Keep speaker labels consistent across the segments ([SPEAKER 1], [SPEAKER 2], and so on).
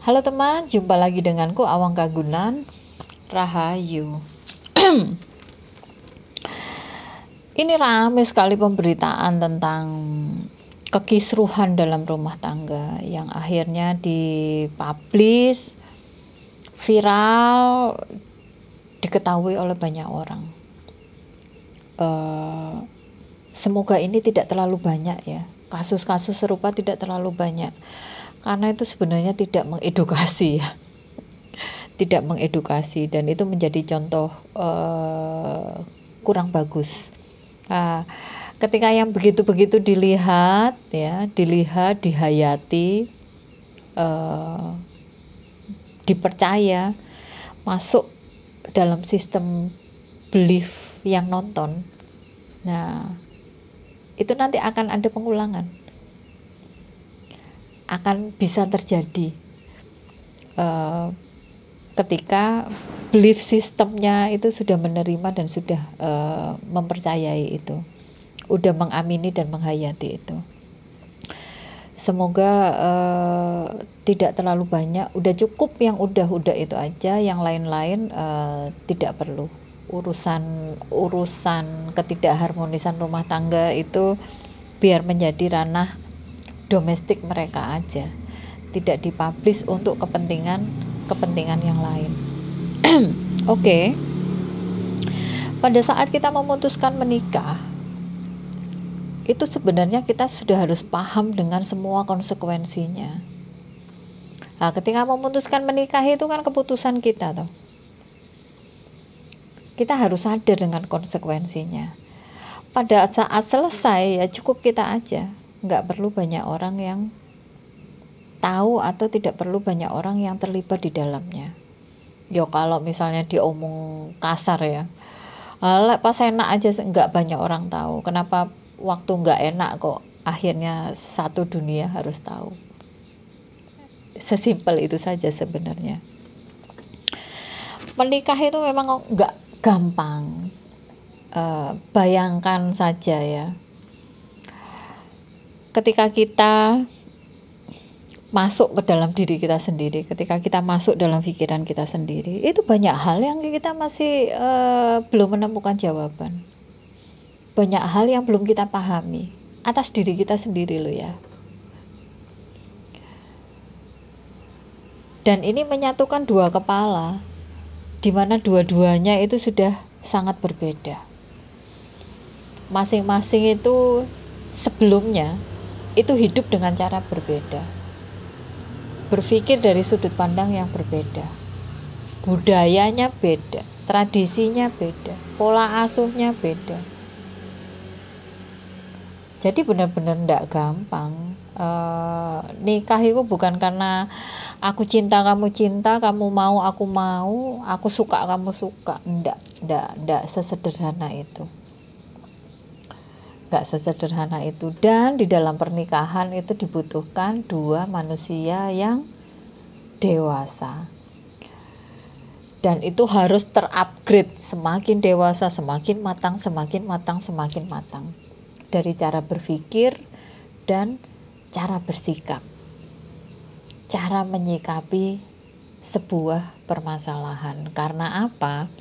[SPEAKER 1] Halo teman, jumpa lagi denganku Awang Kagunan. Rahayu. Ini ramai sekali pemberitaan tentang kekisruhan dalam rumah tangga yang akhirnya dipublish, viral, diketahui oleh banyak orang. Semoga ini tidak terlalu banyak ya. Kasus-kasus serupa tidak terlalu banyak. Karena itu sebenarnya tidak mengedukasi ya. Tidak mengedukasi, dan itu menjadi contoh kurang bagus. Nah, ketika yang begitu-begitu dilihat ya, dihayati, dipercaya, masuk dalam sistem belief yang nonton. Nah, itu nanti akan ada pengulangan. Akan bisa terjadi ketika belief sistemnya itu sudah menerima dan sudah mempercayai itu, udah mengamini dan menghayati itu. Semoga tidak terlalu banyak, udah cukup yang udah itu aja, yang lain-lain tidak perlu. Urusan ketidakharmonisan rumah tangga itu biar menjadi ranah domestik mereka aja, tidak dipublish untuk kepentingan yang lain. Oke. Pada saat kita memutuskan menikah, itu sebenarnya kita sudah harus paham dengan semua konsekuensinya. Nah, ketika memutuskan menikah itu kan keputusan kita toh. Kita harus sadar dengan konsekuensinya. Pada saat selesai ya cukup kita aja. Nggak perlu banyak orang yang tahu, atau tidak perlu banyak orang yang terlibat di dalamnya. Yo kalau misalnya diomong kasar ya, pas enak aja nggak banyak orang tahu. Kenapa waktu nggak enak kok akhirnya satu dunia harus tahu? Sesimpel itu saja sebenarnya. Menikah itu memang nggak gampang. Bayangkan saja ya, ketika kita masuk ke dalam diri kita sendiri, ketika kita masuk dalam pikiran kita sendiri, itu banyak hal yang kita masih belum menemukan jawaban. Banyak hal yang belum kita pahami atas diri kita sendiri loh ya. Dan ini menyatukan dua kepala, di mana dua-duanya itu sudah sangat berbeda. Masing-masing itu sebelumnya itu hidup dengan cara berbeda, berpikir dari sudut pandang yang berbeda, budayanya beda, tradisinya beda, pola asuhnya beda. Jadi benar-benar tidak gampang. Nikah itu bukan karena aku cinta kamu cinta, kamu mau aku mau, aku suka kamu suka. Tidak sesederhana itu. Gak sesederhana itu. Dan di dalam pernikahan itu dibutuhkan dua manusia yang dewasa, dan itu harus terupgrade. Semakin dewasa semakin matang, semakin matang semakin matang, dari cara berpikir dan cara bersikap, cara menyikapi sebuah permasalahan. Karena apa?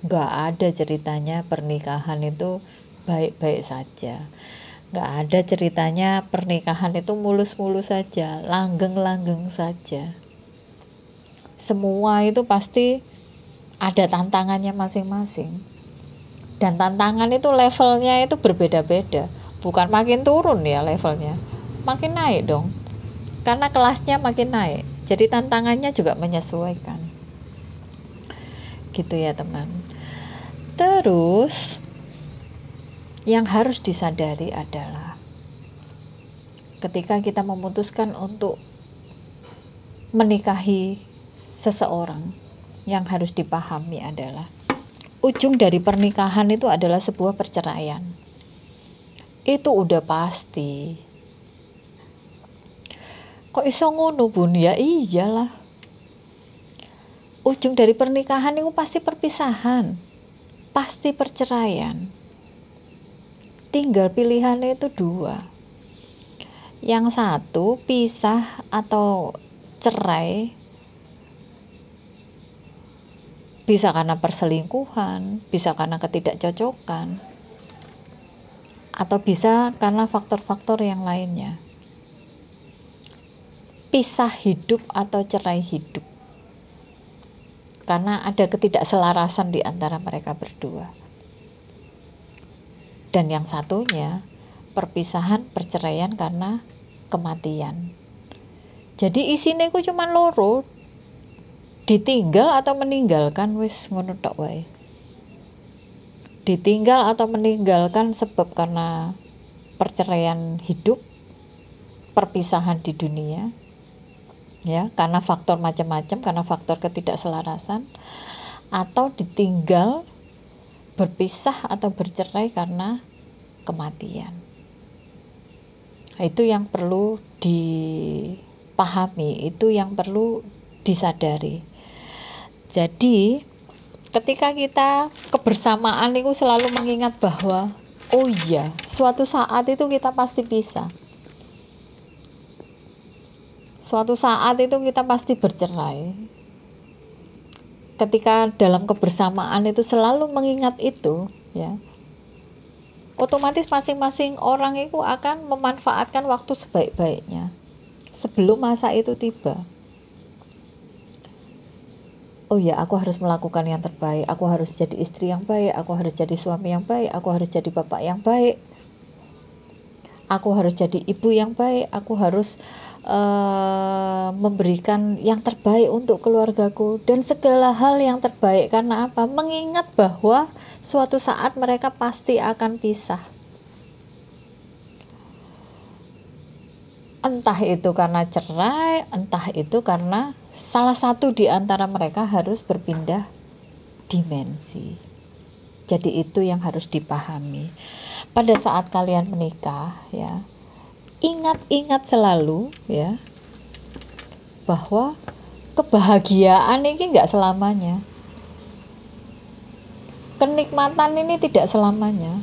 [SPEAKER 1] Gak ada ceritanya pernikahan itu baik-baik saja. Gak ada ceritanya pernikahan itu mulus-mulus saja, langgeng-langgeng saja. Semua itu pasti ada tantangannya masing-masing. Dan tantangan itu levelnya itu berbeda-beda. Bukan makin turun ya levelnya, makin naik dong. Karena kelasnya makin naik, jadi tantangannya juga menyesuaikan. Gitu ya teman. Terus yang harus disadari adalah ketika kita memutuskan untuk menikahi seseorang, yang harus dipahami adalah ujung dari pernikahan itu adalah sebuah perceraian. Itu udah pasti. Kok iso ngono Bun? Ya iyalah. Ujung dari pernikahan itu pasti perpisahan, pasti perceraian. Tinggal pilihannya itu dua. Yang satu pisah atau cerai bisa karena perselingkuhan, bisa karena ketidakcocokan, atau bisa karena faktor-faktor yang lainnya. Pisah hidup atau cerai hidup, karena ada ketidakselarasan di antara mereka berdua. Dan yang satunya perpisahan, perceraian karena kematian. Jadi isine ku cuma loro, ditinggal atau meninggalkan, wis ngono tok wae. Ditinggal atau meninggalkan sebab karena perceraian hidup, perpisahan di dunia, ya, karena faktor macam-macam, karena faktor ketidakselarasan, atau ditinggal, berpisah atau bercerai karena kematian. Nah, itu yang perlu dipahami, itu yang perlu disadari. Jadi ketika kita kebersamaan itu selalu mengingat bahwa oh iya, suatu saat itu kita pasti pisah, suatu saat itu kita pasti bercerai. Ketika dalam kebersamaan itu selalu mengingat itu, ya, otomatis masing-masing orang itu akan memanfaatkan waktu sebaik-baiknya sebelum masa itu tiba. Oh ya, aku harus melakukan yang terbaik, aku harus jadi istri yang baik, aku harus jadi suami yang baik, aku harus jadi bapak yang baik, aku harus jadi ibu yang baik, aku harus memberikan yang terbaik untuk keluargaku, dan segala hal yang terbaik. Karena apa? Mengingat bahwa suatu saat mereka pasti akan pisah. Entah itu karena cerai, entah itu karena salah satu di antara mereka harus berpindah dimensi. Jadi itu yang harus dipahami. Pada saat kalian menikah, ya, ingat selalu, ya, bahwa kebahagiaan ini enggak selamanya. Kenikmatan ini tidak selamanya.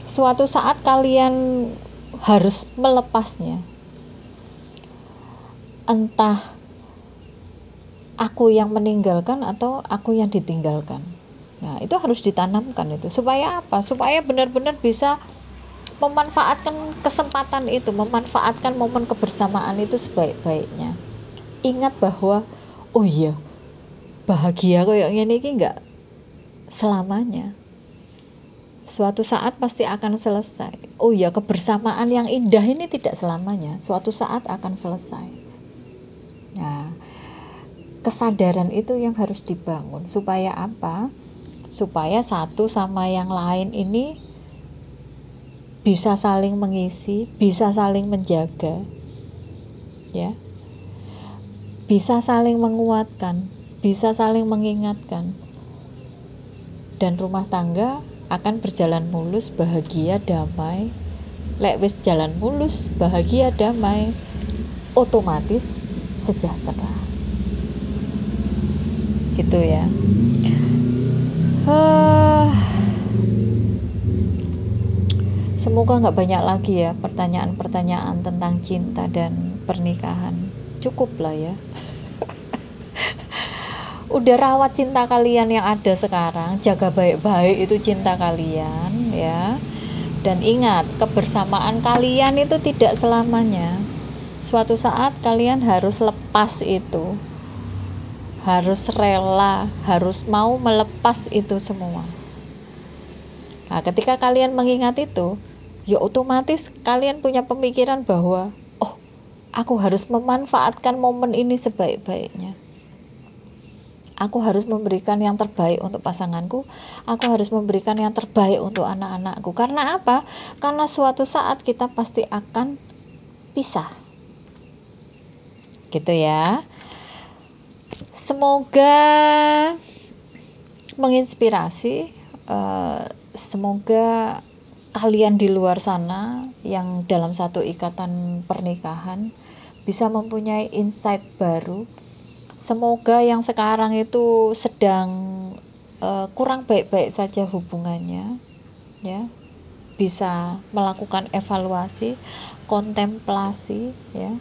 [SPEAKER 1] Suatu saat kalian harus melepasnya. Entah aku yang meninggalkan atau aku yang ditinggalkan. Nah, itu harus ditanamkan itu. Supaya apa? Supaya benar-benar bisa memanfaatkan kesempatan itu, memanfaatkan momen kebersamaan itu sebaik-baiknya. Ingat bahwa oh iya, bahagia kayak gini enggak selamanya. Suatu saat pasti akan selesai. Oh iya, kebersamaan yang indah ini tidak selamanya, suatu saat akan selesai. Nah, kesadaran itu yang harus dibangun. Supaya apa? Supaya satu sama yang lain ini bisa saling mengisi, bisa saling menjaga, ya, bisa saling menguatkan, bisa saling mengingatkan, dan rumah tangga akan berjalan mulus, bahagia, damai. Lek wis jalan mulus, bahagia, damai, otomatis sejahtera. Gitu ya. Semoga nggak banyak lagi ya pertanyaan-pertanyaan tentang cinta dan pernikahan. Cukup lah ya. Udah rawat cinta kalian yang ada sekarang, jaga baik-baik itu cinta kalian, ya. Dan ingat, kebersamaan kalian itu tidak selamanya. Suatu saat kalian harus lepas itu, harus rela, harus mau melepas itu semua. Nah, ketika kalian mengingat itu, ya otomatis kalian punya pemikiran bahwa oh, aku harus memanfaatkan momen ini sebaik-baiknya. Aku harus memberikan yang terbaik untuk pasanganku, aku harus memberikan yang terbaik untuk anak-anakku. Karena apa? Karena suatu saat kita pasti akan pisah. Gitu ya. Semoga menginspirasi, semoga kalian di luar sana yang dalam satu ikatan pernikahan bisa mempunyai insight baru. Semoga yang sekarang itu sedang kurang baik-baik saja hubungannya, ya, bisa melakukan evaluasi, kontemplasi, ya,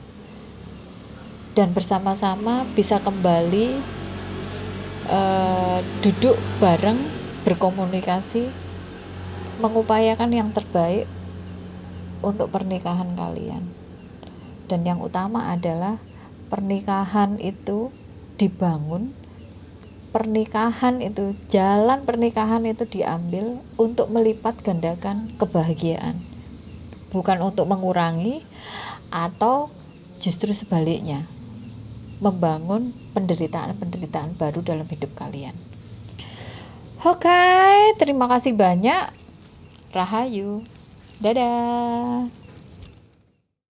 [SPEAKER 1] dan bersama-sama bisa kembali duduk bareng, berkomunikasi, mengupayakan yang terbaik untuk pernikahan kalian. Dan yang utama adalah pernikahan itu dibangun, jalan pernikahan itu diambil untuk melipat gandakan kebahagiaan, bukan untuk mengurangi atau justru sebaliknya, membangun penderitaan-penderitaan baru dalam hidup kalian. Oke, terima kasih banyak. Rahayu. Dadah.